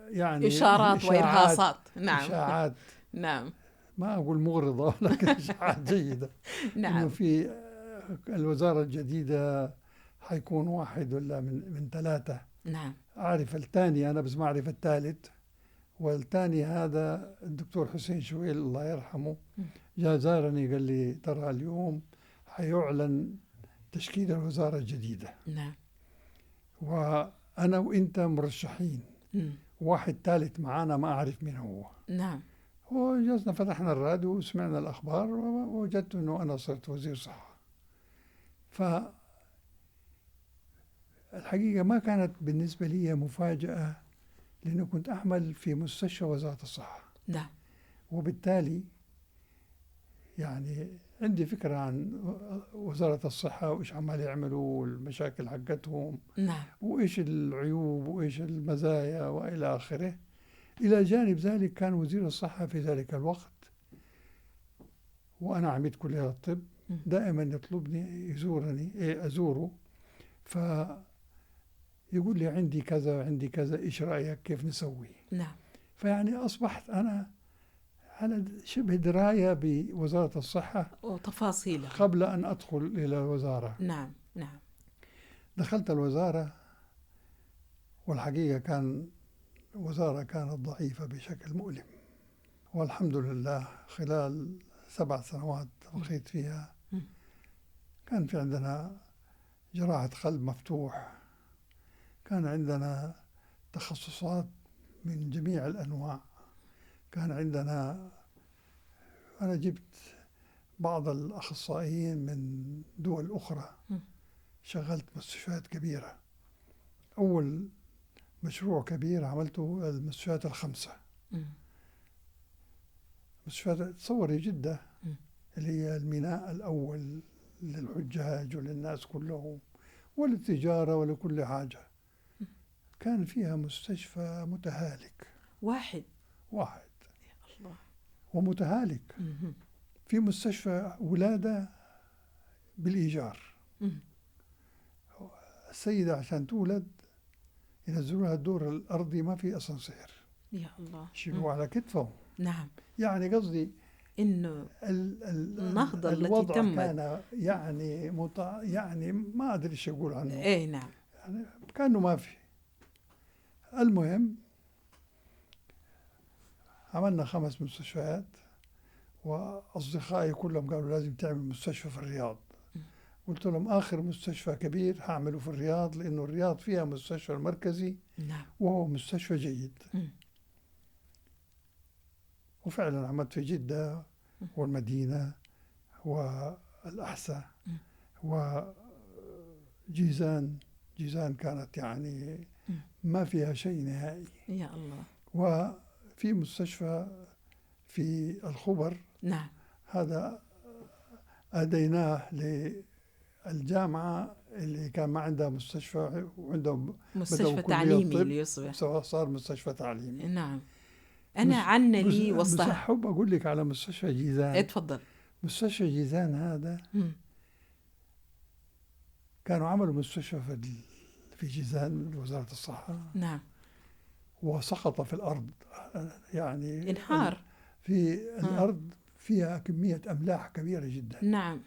S1: يعني
S2: إشارات وإرهاصات. نعم.
S1: إشاعات
S2: نعم.
S1: ما أقول مغرضة لكن إشاعات جيدة.
S2: نعم.
S1: إنه في الوزارة الجديدة حيكون واحد ولا من 3.
S2: نعم.
S1: أعرف الثاني أنا بس ما أعرف الثالث. والثاني هذا الدكتور حسين شويل الله يرحمه جاء زارني قال لي ترى اليوم حيعلن تشكيل الوزارة الجديدة.
S2: نعم.
S1: وأنا وإنت مرشحين. واحد ثالث معانا ما أعرف من هو.
S2: نعم.
S1: وجلسنا فتحنا الراديو وسمعنا الأخبار ووجدت أنه أنا صرت وزير صحة. فالحقيقة ما كانت بالنسبة لي مفاجأة، لأنه كنت أعمل في مستشفى وزارة الصحة.
S2: نعم.
S1: وبالتالي يعني عندي فكرة عن وزارة الصحة وإيش عمال يعملوا والمشاكل حقتهم.
S2: نعم.
S1: وإيش العيوب وإيش المزايا وإلى آخره. إلى جانب ذلك كان وزير الصحة في ذلك الوقت وأنا عميد كلية الطب دائما يطلبني أزوره، فيقول لي عندي كذا وعندي كذا، إيش رأيك كيف نسوي؟
S2: نعم.
S1: فيعني أصبحت أنا على شبه دراية بوزارة الصحة
S2: وتفاصيلها
S1: قبل أن أدخل إلى الوزارة.
S2: نعم. نعم.
S1: دخلت الوزارة والحقيقة الوزارة كانت ضعيفة بشكل مؤلم، والحمد لله خلال 7 سنوات بقيت فيها كان في عندنا جراحة قلب مفتوح، كان عندنا تخصصات من جميع الأنواع، كان عندنا أنا جبت بعض الأخصائيين من دول أخرى، شغلت مستشفيات كبيرة. أول مشروع كبير عملته المستشفيات ال5. مستشفيات تصوري جدة اللي هي الميناء الأول للحجاج وللناس كلهم وللتجارة ولكل حاجة، كان فيها مستشفى متهالك واحد
S2: يا الله.
S1: ومتهالك. في مستشفى ولادة بالإيجار، السيدة عشان تولد ينزلوها الدور الأرضي ما في أسانسير،
S2: يا الله،
S1: يشيلوها على كتفهم.
S2: نعم.
S1: يعني قصدي
S2: إنه النهضة
S1: الوضع
S2: التي تمت
S1: كان يعني ما أدري إيش أقول عنه.
S2: إيه نعم.
S1: يعني كأنه ما في. المهم عملنا 5 مستشفيات، وأصدقائي كلهم قالوا لازم تعمل مستشفى في الرياض. قلت لهم آخر مستشفى كبير هعمله في الرياض، لأنه الرياض فيها مستشفى المركزي
S2: نعم.
S1: وهو مستشفى جيد. وفعلا عملت في جدة والمدينة والأحساء وجيزان. جيزان كانت يعني ما فيها شيء نهائي.
S2: يا الله.
S1: وفي مستشفى في الخبر،
S2: نعم.
S1: هذا أديناه الجامعة اللي كان ما عندها مستشفى وعندهم
S2: مستشفى
S1: بدأوا كلية
S2: تعليمي
S1: طب،
S2: ليصبح.
S1: صار مستشفى تعليمي.
S2: نعم. أنا عنا لي وسطها.
S1: حب أقول لك على مستشفى جيزان.
S2: اتفضل.
S1: مستشفى جيزان هذا كانوا عملوا مستشفى في جيزان وزارة الصحة.
S2: نعم.
S1: وسقط في الأرض، يعني
S2: انهار
S1: في الأرض فيها كمية أملاح كبيرة جدا.
S2: نعم.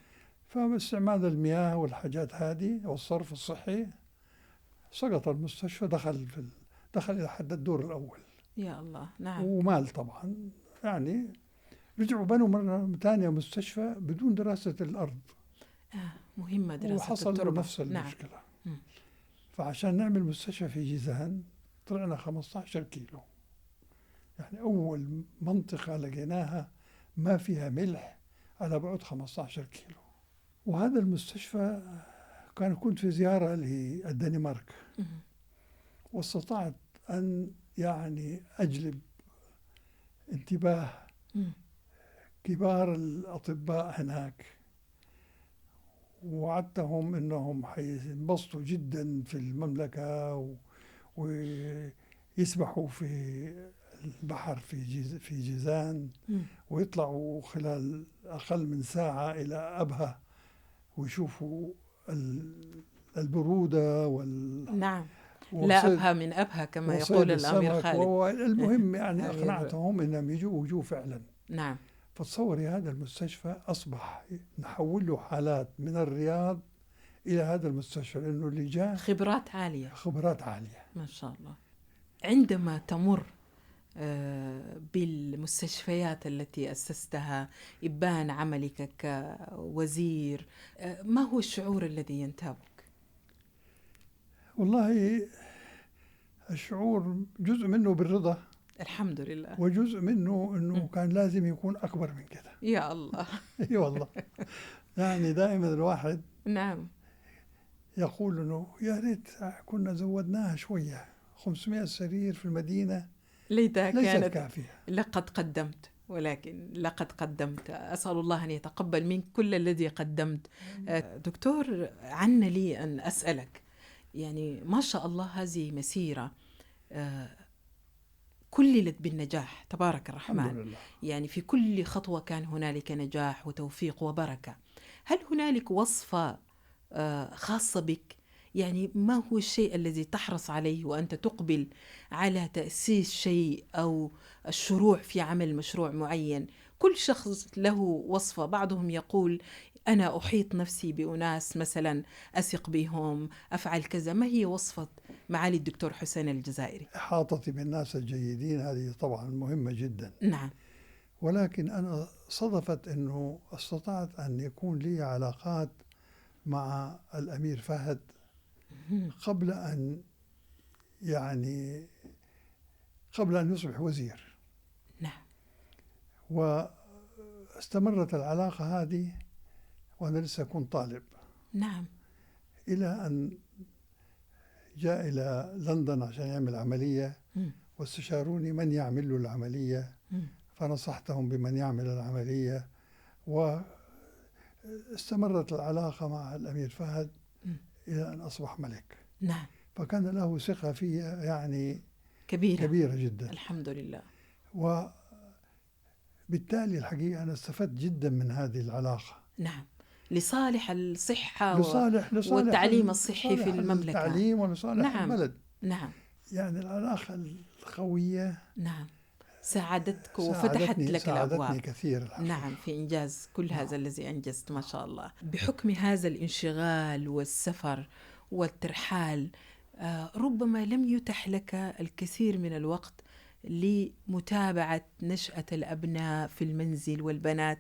S1: فباستعمال المياه والحاجات هذه والصرف الصحي سقط المستشفى، دخل إلى حد الدور الأول.
S2: يا الله. نعم.
S1: ومال طبعا، يعني رجعوا بنوا مرة ثانية مستشفى بدون دراسة الأرض.
S2: مهمة دراسة
S1: وحصل
S2: التربة.
S1: نفس المشكلة. نعم. فعشان نعمل مستشفى في جيزان طلعنا 15 كيلو، يعني أول منطقة لقيناها ما فيها ملح على بعد 15 كيلو. وهذا المستشفى كنت في زيارة للدنمارك، واستطعت أن يعني أجلب انتباه كبار الأطباء هناك، ووعدتهم أنهم حينبسطوا جدا في المملكة ويسبحوا في البحر في جيزان، ويطلعوا خلال أقل من ساعة إلى أبها ويشوفوا البرودة
S2: نعم. لا أبها من أبها كما يقول الأمير خالد.
S1: المهم يعني أقنعتهم أنهم يجوا فعلا.
S2: نعم.
S1: فتصوري هذا المستشفى أصبح نحول له حالات من الرياض إلى هذا المستشفى، لأنه اللي جاء
S2: خبرات عالية
S1: ما
S2: شاء الله. عندما تمر بالمستشفيات التي أسستها، إبان عملك كوزير، ما هو الشعور الذي ينتابك؟
S1: والله الشعور جزء منه بالرضا
S2: الحمد لله،
S1: وجزء منه أنه كان لازم يكون أكبر من كده.
S2: يا الله.
S1: اي والله. يعني دائما الواحد
S2: نعم
S1: يقول أنه يا ريت كنا زودناها شوية. 500 سرير في المدينة
S2: ليتها كانت
S1: كافية.
S2: لقد قدمت، ولكن لقد قدمت. أسأل الله أن يتقبل منك كل الذي قدمت. دكتور، عنا لي أن أسألك، يعني ما شاء الله هذه مسيرة كللت بالنجاح تبارك الرحمن.
S1: الحمد لله.
S2: يعني في كل خطوة كان هنالك نجاح وتوفيق وبركة. هل هنالك وصفة خاصة بك؟ يعني ما هو الشيء الذي تحرص عليه وأنت تقبل على تأسيس شيء أو الشروع في عمل مشروع معين؟ كل شخص له وصفة. بعضهم يقول أنا أحيط نفسي بأناس مثلا أثق بهم، أفعل كذا. ما هي وصفة معالي الدكتور حسين الجزائري؟
S1: إحاطتي بالناس الجيدين هذه طبعا مهمة جدا.
S2: نعم.
S1: ولكن أنا صدفت أنه استطعت أن يكون لي علاقات مع الأمير فهد قبل أن يصبح وزير.
S2: نعم.
S1: واستمرت العلاقة هذه وأنا لسه كنت طالب.
S2: نعم.
S1: إلى أن جاء إلى لندن عشان يعمل عملية، واستشاروني من يعمل له العملية، فنصحتهم بمن يعمل العملية. واستمرت العلاقة مع الأمير فهد إلى أن أصبح ملك.
S2: نعم.
S1: فكان له ثقة في يعني كبيرة جدا.
S2: الحمد لله.
S1: وبالتالي الحقيقة أنا استفدت جدا من هذه العلاقة.
S2: نعم. لصالح الصحة
S1: لصالح
S2: والتعليم الصحي في المملكة.
S1: التعليم ولصالح
S2: نعم.
S1: البلد.
S2: نعم.
S1: يعني العلاقة القوية
S2: نعم ساعدتك وفتحت لك الأبواب.
S1: ساعدتني كثير الحقيقة.
S2: نعم، في إنجاز كل هذا الذي أنجزت ما شاء الله. بحكم هذا الانشغال والسفر والترحال، ربما لم يتح لك الكثير من الوقت لمتابعة نشأة الأبناء في المنزل والبنات.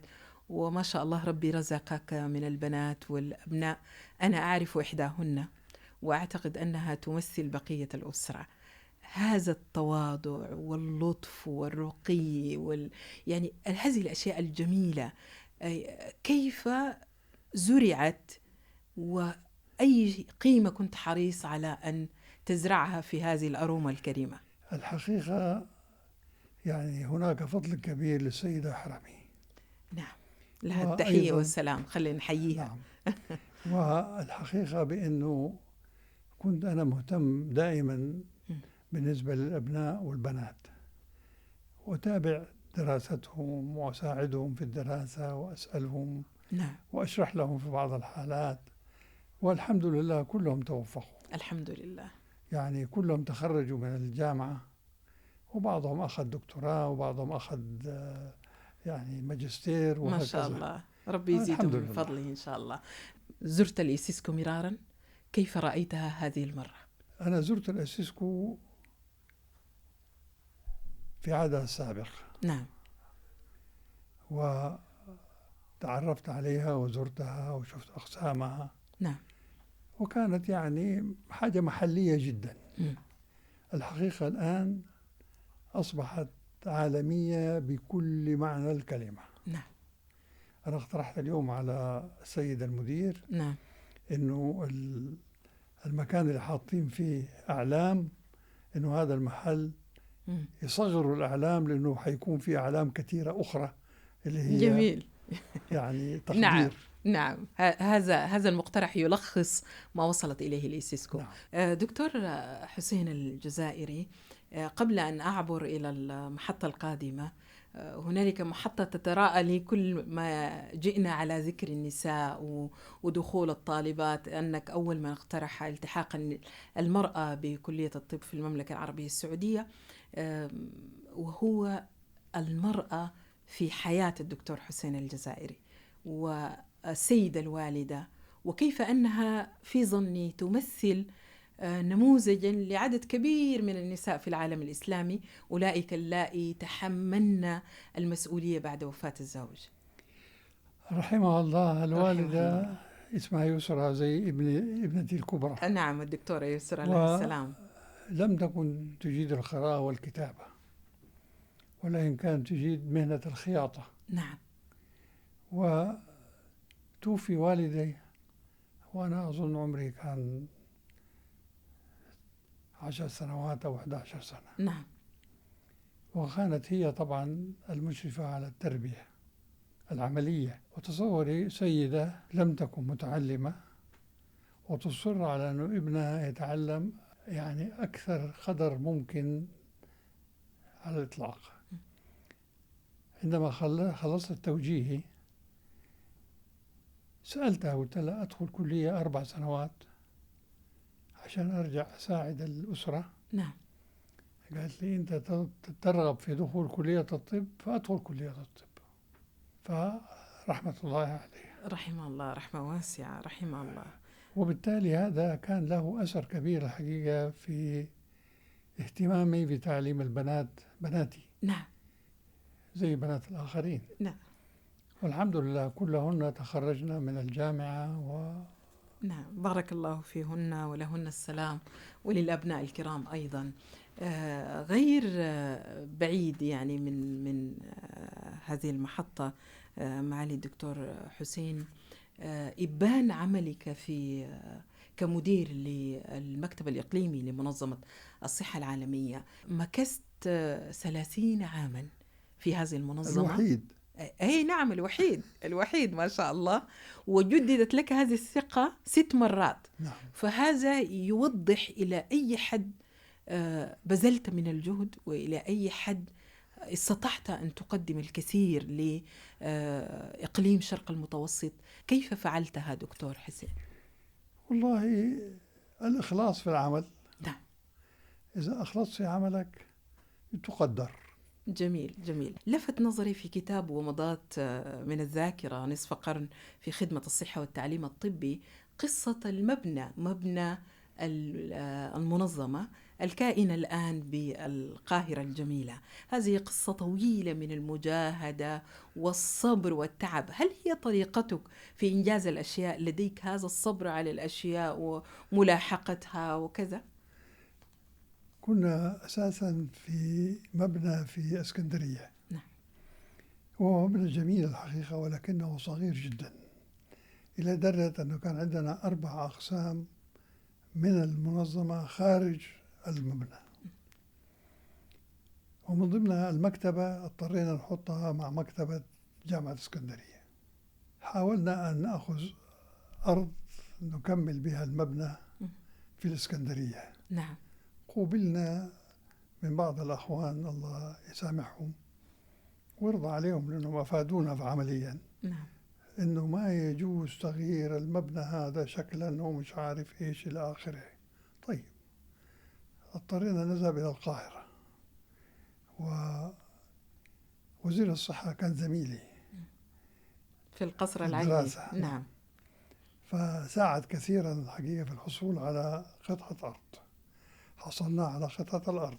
S2: وما شاء الله ربي رزقك من البنات والأبناء. أنا أعرف إحداهن وأعتقد أنها تمثل بقية الأسرة. هذا التواضع واللطف والرقي يعني هذه الأشياء الجميلة كيف زرعت، وأي قيمة كنت حريص على أن تزرعها في هذه الأرومة الكريمة؟
S1: الحقيقة يعني هناك فضل كبير للسيدة حرمي.
S2: نعم. لها التحية
S1: وأيضاً
S2: والسلام، خلينا نحييها.
S1: نعم. والحقيقة بأنه كنت أنا مهتم دائما بالنسبة للأبناء والبنات، وأتابع دراستهم وأساعدهم في الدراسة وأسألهم
S2: نعم.
S1: وأشرح لهم في بعض الحالات، والحمد لله كلهم توفقوا.
S2: الحمد لله.
S1: يعني كلهم تخرجوا من الجامعة، وبعضهم أخذ دكتوراه وبعضهم أخذ يعني ماجستير
S2: ما شاء
S1: وهكذا.
S2: الله، ربي يزيدهم
S1: الحمد
S2: من
S1: لله.
S2: فضله إن شاء الله. زرت الإيسيسكو مرارا، كيف رأيتها هذه المرة؟
S1: أنا زرت الأسيسكو في عهدها السابق،
S2: نعم.
S1: وتعرفت عليها وزرتها وشفت أقسامها،
S2: نعم.
S1: وكانت يعني حاجة محلية جدا. الحقيقة الآن أصبحت عالمية بكل معنى الكلمة.
S2: نعم.
S1: أنا اقترحت اليوم على السيد المدير
S2: نعم.
S1: إنه المكان اللي حاطين فيه أعلام، إنه هذا المحل يصغروا الأعلام، لأنه حيكون فيه أعلام كثيرة أخرى اللي هي
S2: جميل.
S1: يعني تقدير.
S2: نعم. نعم. هذا المقترح يلخص ما وصلت إليه الإيسيسكو.
S1: نعم.
S2: دكتور حسين الجزائري، قبل أن أعبر إلى المحطة القادمة، هنالك محطة تتراءى لي كل ما جئنا على ذكر النساء ودخول الطالبات، أنك أول من اقترح التحاق المرأة بكلية الطب في المملكة العربية السعودية، وهو المرأة في حياة الدكتور حسين الجزائري والسيدة الوالدة، وكيف أنها في ظني تمثل نموذجا لعدد كبير من النساء في العالم الإسلامي، أولئك اللائي تحملن المسؤولية بعد وفاة الزوج.
S1: رحمها الله. الوالدة
S2: الله.
S1: اسمها يسرى زي ابنتي الكبرى.
S2: نعم، الدكتورة يسرى لها السلام.
S1: لم تكن تجيد القراءة والكتابة، ولكن كانت تجيد مهنة الخياطة.
S2: نعم.
S1: وتوفي والدي وأنا أظن عمري كان 10 سنوات أو 11 سنة.
S2: نعم.
S1: وكانت هي طبعا المشرفة على التربية العملية. وتصوري سيدة لم تكن متعلمة وتصر على أنه ابنها يتعلم يعني أكثر قدر ممكن على الإطلاق. عندما خلصت التوجيهي سألتها، قلت لها أدخل كلية 4 سنوات عشان أرجع أساعد الأسرة.
S2: نعم.
S1: قالت لي أنت ترغب في دخول كلية الطب، فأدخل كلية الطب. فرحمة الله عليه.
S2: رحمه الله رحمة واسعة، رحمه الله.
S1: وبالتالي هذا كان له أثر كبير الحقيقة في اهتمامي بتعليم البنات، بناتي.
S2: نعم.
S1: زي بنات الآخرين.
S2: نعم.
S1: والحمد لله كلهن تخرجنا من الجامعة
S2: نعم، بارك الله فيهن ولهن السلام، وللأبناء الكرام أيضا. غير بعيد يعني من هذه المحطة، معالي الدكتور حسين، إبان عملك في كمدير للمكتب الإقليمي لمنظمة الصحة العالمية، مكثت 30 عاما في هذه المنظمة.
S1: الوحيد.
S2: أي نعم، الوحيد ما شاء الله. وجددت لك هذه الثقة 6 مرات.
S1: نعم.
S2: فهذا يوضح إلى أي حد بذلت من الجهد، وإلى أي حد استطعت أن تقدم الكثير لإقليم شرق المتوسط. كيف فعلتها دكتور حسين؟
S1: والله الإخلاص في العمل.
S2: نعم.
S1: إذا أخلصت في عملك تقدر.
S2: جميل جميل. لفت نظري في كتاب ومضات من الذاكرة نصف قرن في خدمة الصحة والتعليم الطبي قصة مبنى المنظمة الكائنة الآن بالقاهرة الجميلة. هذه قصة طويلة من المجاهدة والصبر والتعب. هل هي طريقتك في إنجاز الأشياء؟ لديك هذا الصبر على الأشياء وملاحقتها وكذا؟
S1: كنا أساسا في مبنى في اسكندرية.
S2: نعم.
S1: هو مبنى جميل الحقيقة، ولكنه صغير جدا، إلى درجة أنه كان عندنا 4 أقسام من المنظمة خارج المبنى، ومن ضمنها المكتبة اضطرينا نحطها مع مكتبة جامعة اسكندرية. حاولنا أن نأخذ أرض نكمل بها المبنى في الإسكندرية.
S2: نعم.
S1: قوبلنا من بعض الأخوان الله يسامحهم ويرضى عليهم لأنهم أفادونا عمليا.
S2: نعم.
S1: إنه ما يجوز تغيير المبنى هذا شكلا ومش عارف إيش إلى آخره. طيب اضطرينا نذهب إلى القاهرة، ووزير الصحة كان زميلي
S2: في القصر
S1: في
S2: العيني.
S1: الدراسة.
S2: نعم.
S1: فساعد كثيرا الحقيقة في الحصول على قطعة أرض. حصلنا على قطعة الأرض،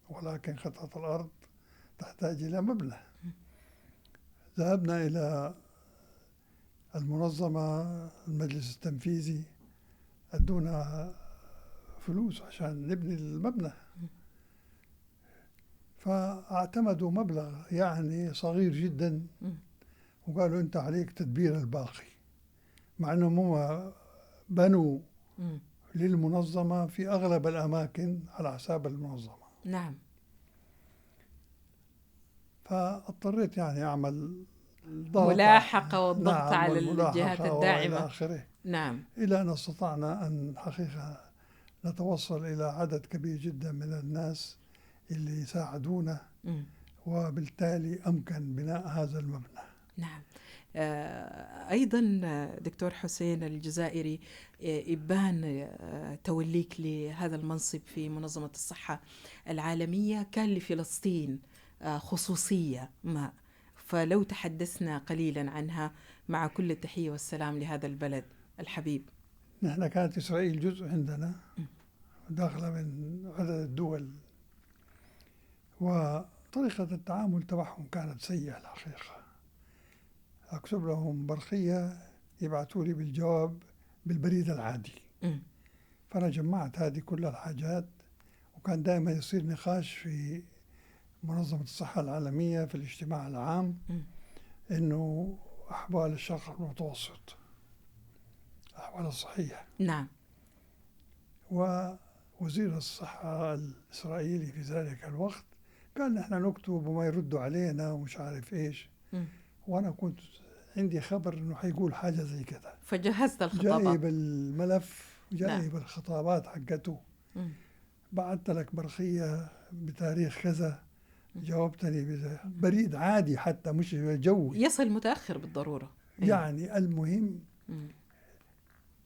S1: ولكن قطعة الأرض تحتاج إلى مبنى. ذهبنا إلى المنظمة، المجلس التنفيذي، أدونا فلوس عشان نبني المبنى، فاعتمدوا مبلغ يعني صغير جدا وقالوا أنت عليك تدبير الباقي، مع أنهم هم بنوا للمنظمة في أغلب الأماكن على حساب المنظمة.
S2: نعم.
S1: فاضطريت يعني أعمل
S2: ملاحقة والضغط
S1: نعم
S2: على الجهات الداعمة.
S1: وإلى آخره.
S2: نعم.
S1: إلى أن استطعنا أن حقيقة نتوصل إلى عدد كبير جدا من الناس اللي ساعدونا، وبالتالي أمكن بناء هذا المبنى.
S2: نعم. أيضا دكتور حسين الجزائري، إبان توليك لهذا المنصب في منظمة الصحة العالمية كان لفلسطين خصوصية ما، فلو تحدثنا قليلا عنها مع كل التحية والسلام لهذا البلد الحبيب.
S1: نحن كانت إسرائيل جزء عندنا، داخلة من عدد الدول، وطريقة التعامل تبعهم كانت سيئة الحقيقة. أكتب لهم برقية يبعثوا لي بالجواب بالبريد العادي. فأنا جمعت هذه كل الحاجات، وكان دائما يصير نقاش في منظمة الصحة العالمية في الاجتماع العام إنه أحوال الشرق المتوسط، أحوال الصحية.
S2: نعم.
S1: ووزير الصحة الإسرائيلي في ذلك الوقت قال نحن نكتب وما يردوا علينا ومش عارف إيش. وأنا كنت عندي خبر إنه حيقول حاجة زي كده،
S2: فجهزت الخطابات.
S1: جايب الملف، جايب الخطابات حقته. بعثت لك برقية بتاريخ كذا، جاوبتني بريد عادي حتى مش جوي،
S2: يصل متأخر بالضرورة.
S1: يعني المهم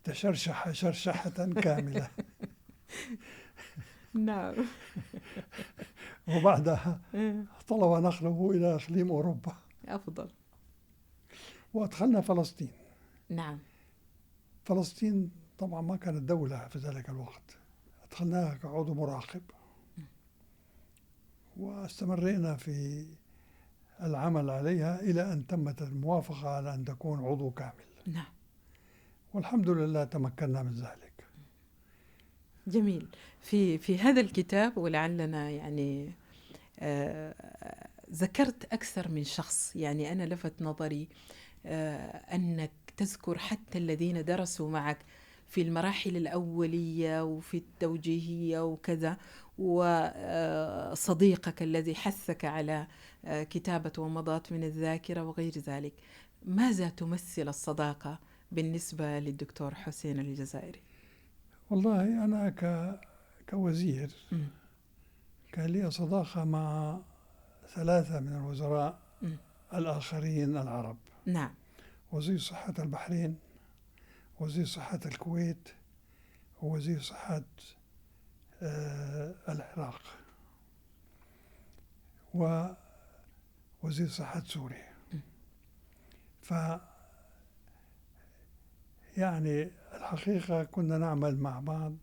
S1: تشرشح شرشحة كاملة.
S2: نعم.
S1: وبعدها طلب نقله إلى إقليم أوروبا.
S2: أفضل.
S1: وأدخلنا فلسطين.
S2: نعم.
S1: فلسطين طبعا ما كانت دولة في ذلك الوقت، أدخلناها كعضو مراقب، واستمرينا في العمل عليها إلى أن تمت الموافقة على أن تكون عضو كامل.
S2: نعم.
S1: والحمد لله تمكنا من ذلك.
S2: جميل. في هذا الكتاب ولعلنا يعني ذكرت أكثر من شخص، يعني أنا لفت نظري أنك تذكر حتى الذين درسوا معك في المراحل الأولية وفي التوجيهية وكذا، وصديقك الذي حثك على كتابة ومضات من الذاكرة وغير ذلك. ماذا تمثل الصداقة بالنسبة للدكتور حسين الجزائري؟
S1: والله أنا كوزير كان لي صداقة مع 3 من الوزراء الآخرين العرب.
S2: نعم.
S1: وزير صحة البحرين، وزير صحة الكويت، ووزير صحة العراق، ووزير صحة سوريا. يعني الحقيقة كنا نعمل مع بعض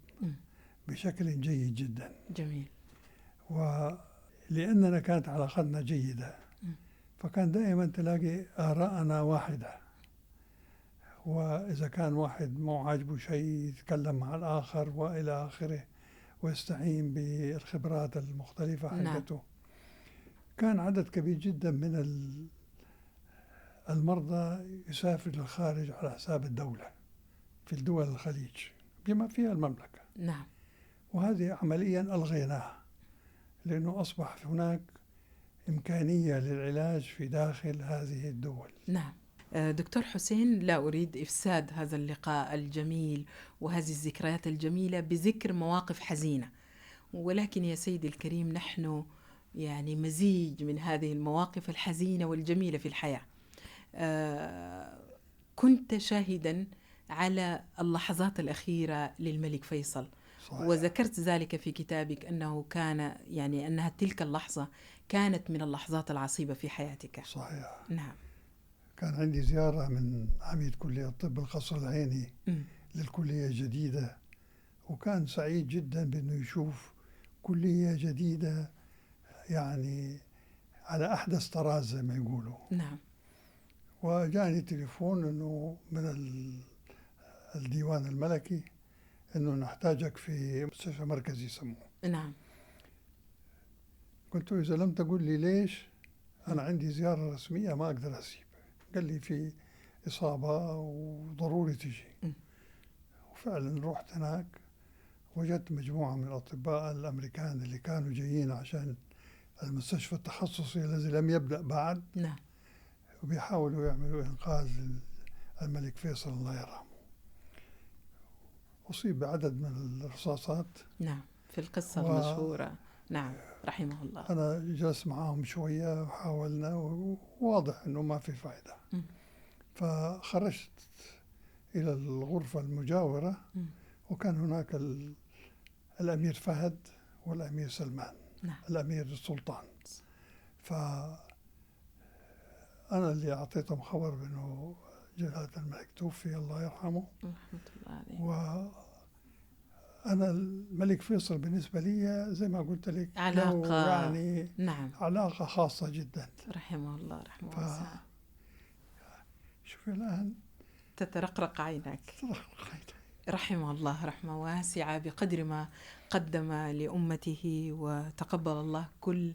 S1: بشكل جيد جدا.
S2: جميل.
S1: ولأننا كانت علاقتنا جيدة فكان دائما تلاقي آراءنا واحدة، وإذا كان واحد مو عاجبه شيء يتكلم مع الآخر وإلى آخره، ويستعين بالخبرات المختلفة حقته. كان عدد كبير جدا من المرضى يسافر للخارج على حساب الدولة في الدول الخليج بما فيها المملكة.
S2: نعم.
S1: وهذه عمليا ألغيناها، لأنه أصبح هناك إمكانية للعلاج في داخل هذه الدول.
S2: نعم. دكتور حسين، لا أريد إفساد هذا اللقاء الجميل وهذه الذكريات الجميلة بذكر مواقف حزينة، ولكن يا سيدي الكريم نحن يعني مزيج من هذه المواقف الحزينة والجميلة في الحياة. كنت شاهدا على اللحظات الأخيرة للملك فيصل،
S1: صحيح.
S2: وذكرت ذلك في كتابك أنه كان يعني أنها تلك اللحظة كانت من اللحظات العصيبة في حياتك.
S1: صحيح.
S2: نعم.
S1: كان عندي زيارة من عميد كلية الطب القصر العيني للكلية الجديدة، وكان سعيد جدا بأنه يشوف كلية جديدة يعني على أحدث طراز زي ما يقولوا.
S2: نعم.
S1: وجاني تليفون أنه من الديوان الملكي أنه نحتاجك في مستشفى مركزي يسموه.
S2: نعم.
S1: قلت له إذا لم تقول لي ليش أنا عندي زيارة رسمية ما أقدر أسيب. قال لي في إصابة وضروري تجي. وفعلا رحت هناك، وجدت مجموعة من الأطباء الأمريكان اللي كانوا جايين عشان المستشفى التخصصي الذي لم يبدأ بعد.
S2: نعم.
S1: وبيحاولوا يعملوا إنقاذ الملك فيصل الله يرحمه. أصيب بعدد من الرصاصات.
S2: نعم، في القصة المشهورة. نعم، رحمه الله.
S1: أنا جلست معهم شوية وحاولنا، وواضح أنه ما في فائدة. فخرجت إلى الغرفة المجاورة، وكان هناك الأمير فهد والأمير سلمان.
S2: نعم.
S1: الأمير السلطان. فأنا اللي أعطيتهم خبر بأنه جلالة الملك توفي الله يرحمه.
S2: رحمة الله عليه.
S1: وأنا الملك فيصل بالنسبة لي زي ما قلت لك
S2: علاقة،
S1: يعني
S2: نعم،
S1: علاقة خاصة جدا.
S2: رحمه الله رحمه الله.
S1: شوفي الآن
S2: تترقرق عينك. رحمه الله رحمة واسعة بقدر ما قدم لأمته، وتقبل الله كل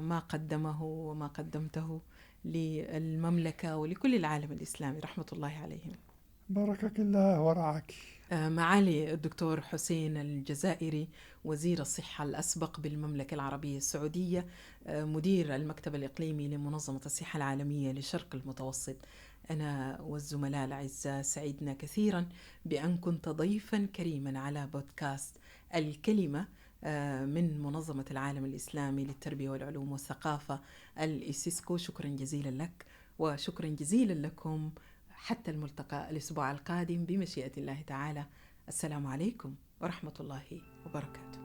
S2: ما قدمه وما قدمته للمملكة ولكل العالم الإسلامي، رحمة الله عليهم.
S1: باركك الله ورعاك.
S2: معالي الدكتور حسين الجزائري، وزير الصحة الأسبق بالمملكة العربية السعودية، مدير المكتب الإقليمي لمنظمة الصحة العالمية للشرق المتوسط، أنا والزملاء الأعزاء سعدنا كثيرا بأن كنت ضيفا كريما على بودكاست الكلمة من منظمة العالم الإسلامي للتربية والعلوم والثقافة الإسيسكو. شكرا جزيلا لك، وشكرا جزيلا لكم. حتى الملتقى الأسبوع القادم بمشيئة الله تعالى. السلام عليكم ورحمة الله وبركاته.